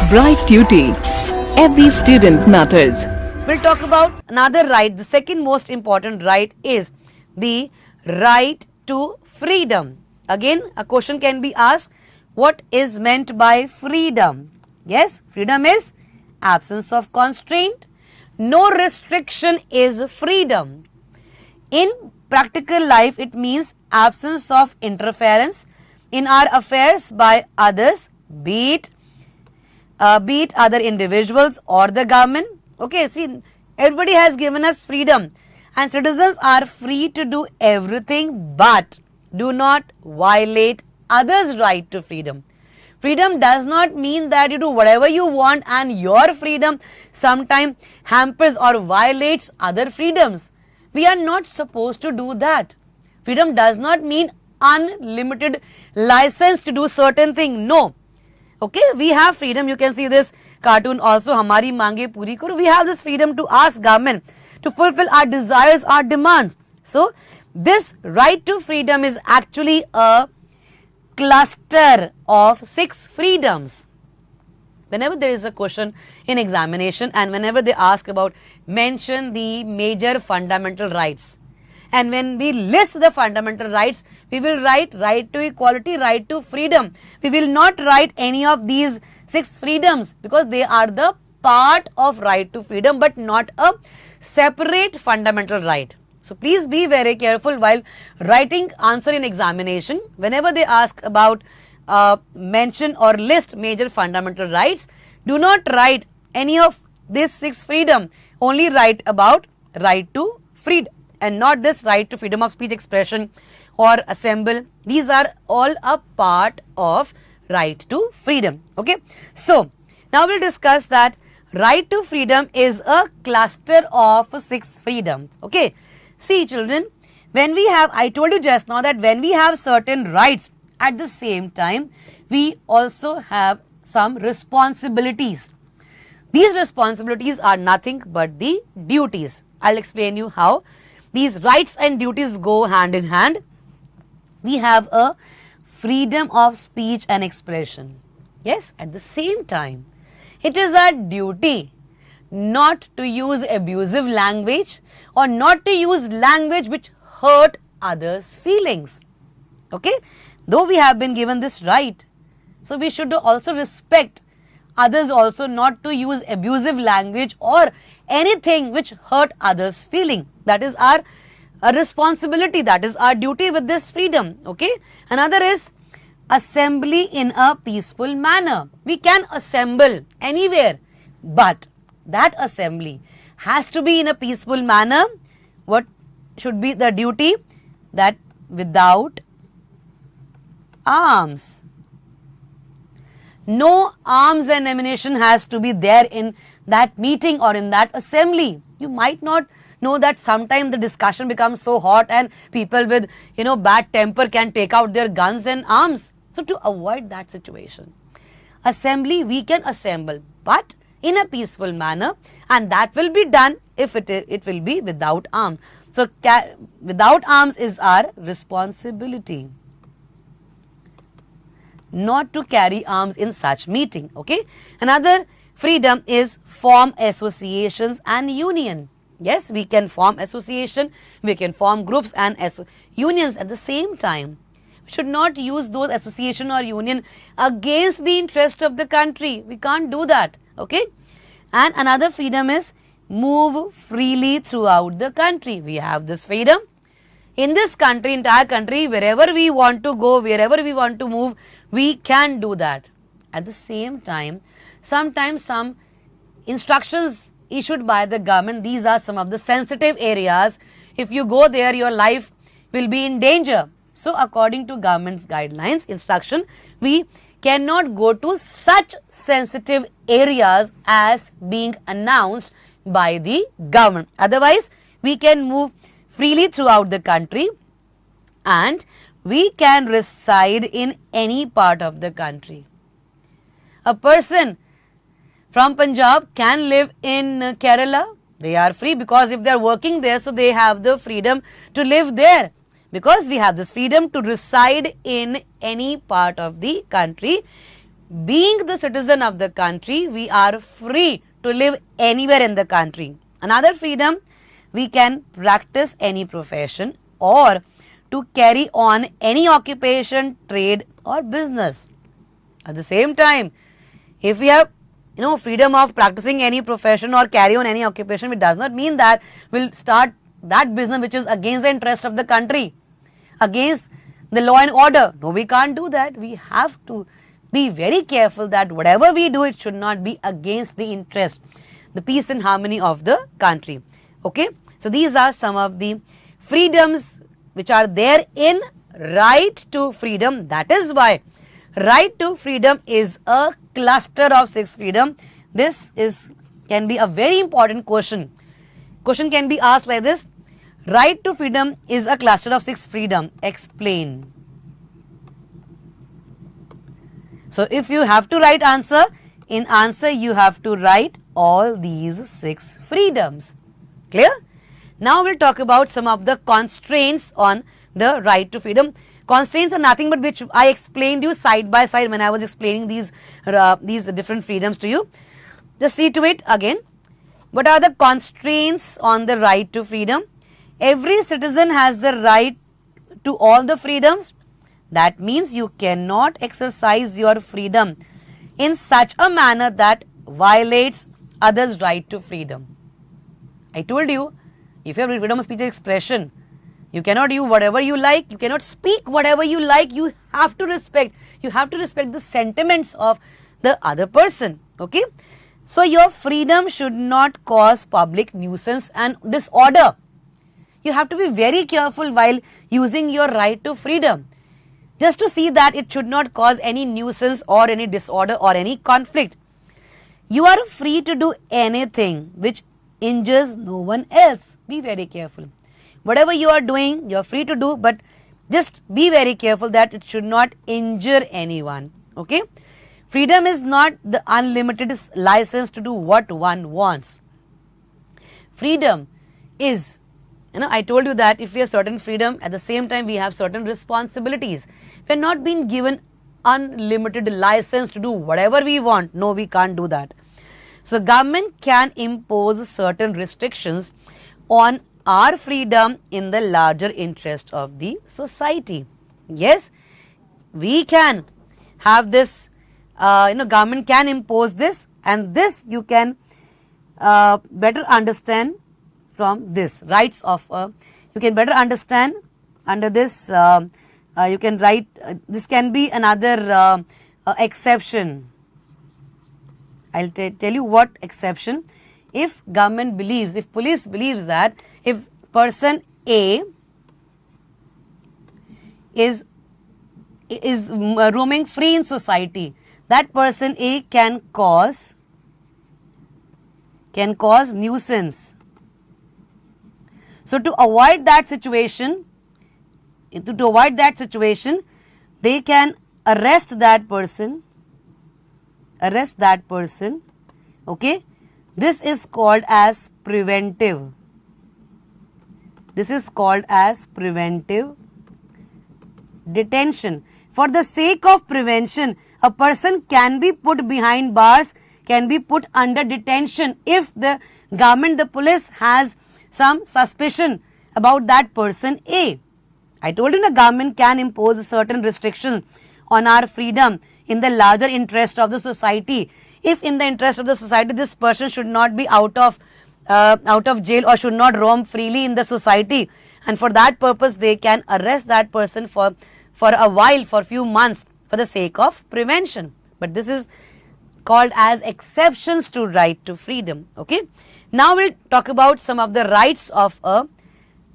Bright Tuty. Every student matters. We'll talk about another right. The second most important right is the right to freedom. Again, a question can be asked, what is meant by freedom? Yes, freedom is absence of constraint. No restriction is freedom. In practical life, it means absence of interference in our affairs by others, be it other individuals or the government. Okay, see, everybody has given us freedom and citizens are free to do everything, but do not violate others' right to freedom. Freedom does not mean that you do whatever you want and your freedom sometimes hampers or violates other freedoms. We are not supposed to do that. Freedom does not mean unlimited license to do certain things. No. Okay, we have freedom. You can see this cartoon also, Hamari Mange Puri Karo. We have this freedom to ask government to fulfill our desires, our demands. So, this right to freedom is actually a cluster of 6 freedoms. Whenever there is a question in examination and whenever they ask about, mention the major fundamental rights. And when we list the fundamental rights, we will write right to equality, right to freedom. We will not write any of these 6 freedoms because they are the part of right to freedom but not a separate fundamental right. So please be very careful while writing answer in examination. Whenever they ask about mention or list major fundamental rights, do not write any of these 6 freedom. Only write about right to freedom and not this right to freedom of speech, expression or assemble. These are all a part of right to freedom. Okay. So now we'll discuss that right to freedom is a cluster of 6 freedoms. Okay. See children, when we have, I told you just now that when we have certain rights, at the same time, we also have some responsibilities. These responsibilities are nothing but the duties. I'll explain you how these rights and duties go hand in hand. We have a freedom of speech and expression. Yes, at the same time, it is our duty not to use abusive language or not to use language which hurt others' feelings. Okay, though we have been given this right, so we should also respect others also, not to use abusive language or anything which hurt others' feeling. That is our responsibility, that is our duty with this freedom. Okay, another is assembly in a peaceful manner. We can assemble anywhere, but that assembly has to be in a peaceful manner. What should be the duty? That without arms. No arms and ammunition has to be there in that meeting or in that assembly. You might not know that sometimes the discussion becomes so hot and people with bad temper can take out their guns and arms. So to avoid that situation, assembly we can assemble, but in a peaceful manner, and that will be done if it will be without arms. So without arms is our responsibility, not to carry arms in such meeting. Okay, another freedom is form associations and union. Yes, we can form association, we can form groups and unions at the same time. We should not use those association or union against the interest of the country. We can't do that. Okay, and another freedom is move freely throughout the country. We have this freedom in this country, entire country, wherever we want to go, wherever we want to move, we can do that. At the same time, sometimes some instructions issued by the government, these are some of the sensitive areas. If you go there, your life will be in danger. So according to government's guidelines, instruction, we cannot go to such sensitive areas as being announced by the government. Otherwise, we can move freely throughout the country and we can reside in any part of the country. A person from Punjab can live in Kerala. They are free because if they are working there, so they have the freedom to live there. Because we have this freedom to reside in any part of the country being the citizen of the country, we are free to live anywhere in the country. Another freedom, we can practice any profession or to carry on any occupation, trade or business. At the same time, if we have freedom of practicing any profession or carry on any occupation, it does not mean that we'll start that business which is against the interest of the country, against the law and order. No, we can't do that. We have to be very careful that whatever we do, it should not be against the interest, the peace and harmony of the country. Okay, so these are some of the freedoms which are there in right to freedom. That is why right to freedom is a cluster of 6 freedom. This can be a very important question. Question can be asked like this: right to freedom is a cluster of 6 freedom. Explain. So if you have to write answer, in answer you have to write all these 6 freedoms. Clear? Now we'll talk about some of the constraints on the right to freedom. Constraints are nothing but which I explained you side by side when I was explaining these different freedoms to you. Just see to it again. What are the constraints on the right to freedom? Every citizen has the right to all the freedoms. That means you cannot exercise your freedom in such a manner that violates others' right to freedom. I told you, if you have freedom of speech and expression, you cannot do whatever you like, you cannot speak whatever you like, you have to respect the sentiments of the other person. Okay? So your freedom should not cause public nuisance and disorder. You have to be very careful while using your right to freedom, just to see that it should not cause any nuisance or any disorder or any conflict. You are free to do anything which injures no one else. Be very careful. Whatever you are doing, you are free to do, but just be very careful that it should not injure anyone. Okay? Freedom is not the unlimited license to do what one wants. Freedom is, I told you that if we have certain freedom, at the same time we have certain responsibilities. We are not being given unlimited license to do whatever we want. No, we can't do that. So government can impose certain restrictions on our freedom in the larger interest of the society. Yes, we can have this, government can impose this, and this you can better understand from this rights of, you can better understand under this, you can write, this can be another exception. I'll tell you what exception. If government believes, if police believes that if person A is roaming free in society, that person A can cause nuisance. So to avoid that situation, they can arrest that person. Okay, this is called as preventive. This is called as preventive detention. For the sake of prevention, a person can be put behind bars, can be put under detention if the government, the police has some suspicion about that person A. I told you the government can impose certain restrictions on our freedom in the larger interest of the society. If in the interest of the society, this person should not be out of jail or should not roam freely in the society, and for that purpose they can arrest that person for a while, for few months, for the sake of prevention. But this is called as exceptions to right to freedom. Okay. Now we'll talk about some of the rights of a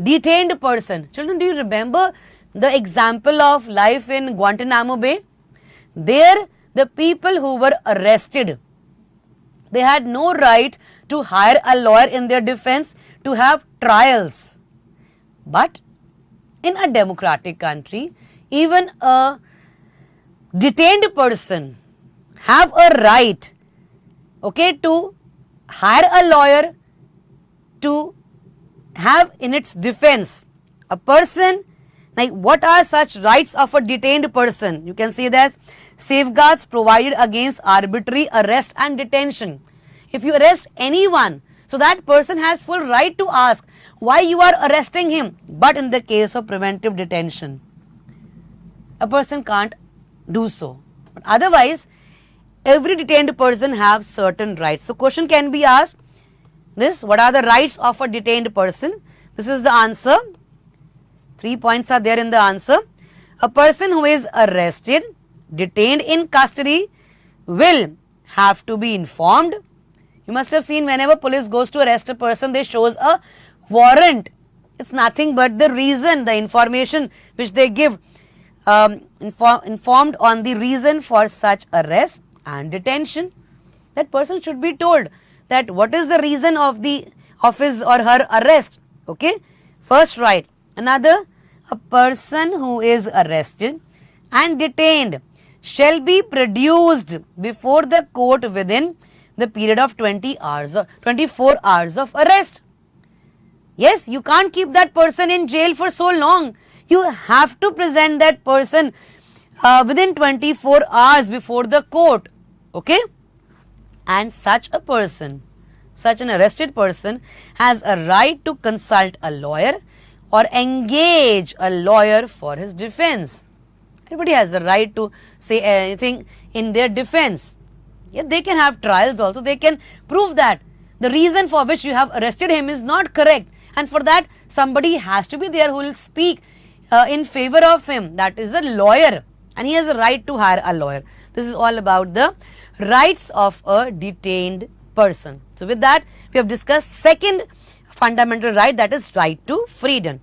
detained person. Children, do you remember the example of life in Guantanamo Bay? There, the people who were arrested, they had no right to hire a lawyer in their defense, to have trials. But in a democratic country, even a detained person have a right, okay, to hire a lawyer to have in its defense a person. Like, what are such rights of a detained person? You can see that safeguards provided against arbitrary arrest and detention. If you arrest anyone, so that person has full right to ask why you are arresting him. But in the case of preventive detention, a person can't do so. But otherwise, every detained person has certain rights. So question can be asked, this, what are the rights of a detained person? This is the answer. 3 points are there in the answer. A person who is arrested, detained in custody will have to be informed. You must have seen whenever police goes to arrest a person, they shows a warrant. It's nothing but the reason, the information which they give, informed on the reason for such arrest and detention. That person should be told that what is the reason of his or her arrest. Okay, first right. Another, a person who is arrested and detained shall be produced before the court within the period of 24 hours of arrest. Yes, you can't keep that person in jail for so long. You have to present that person within 24 hours before the court. Okay? And such a person, such an arrested person, has a right to consult a lawyer or engage a lawyer for his defense. Everybody has the right to say anything in their defense. Yeah, they can have trials also. They can prove that the reason for which you have arrested him is not correct. And for that, somebody has to be there who will speak in favor of him. That is a lawyer. And he has a right to hire a lawyer. This is all about the rights of a detained person. So with that, we have discussed second fundamental right, that is right to freedom.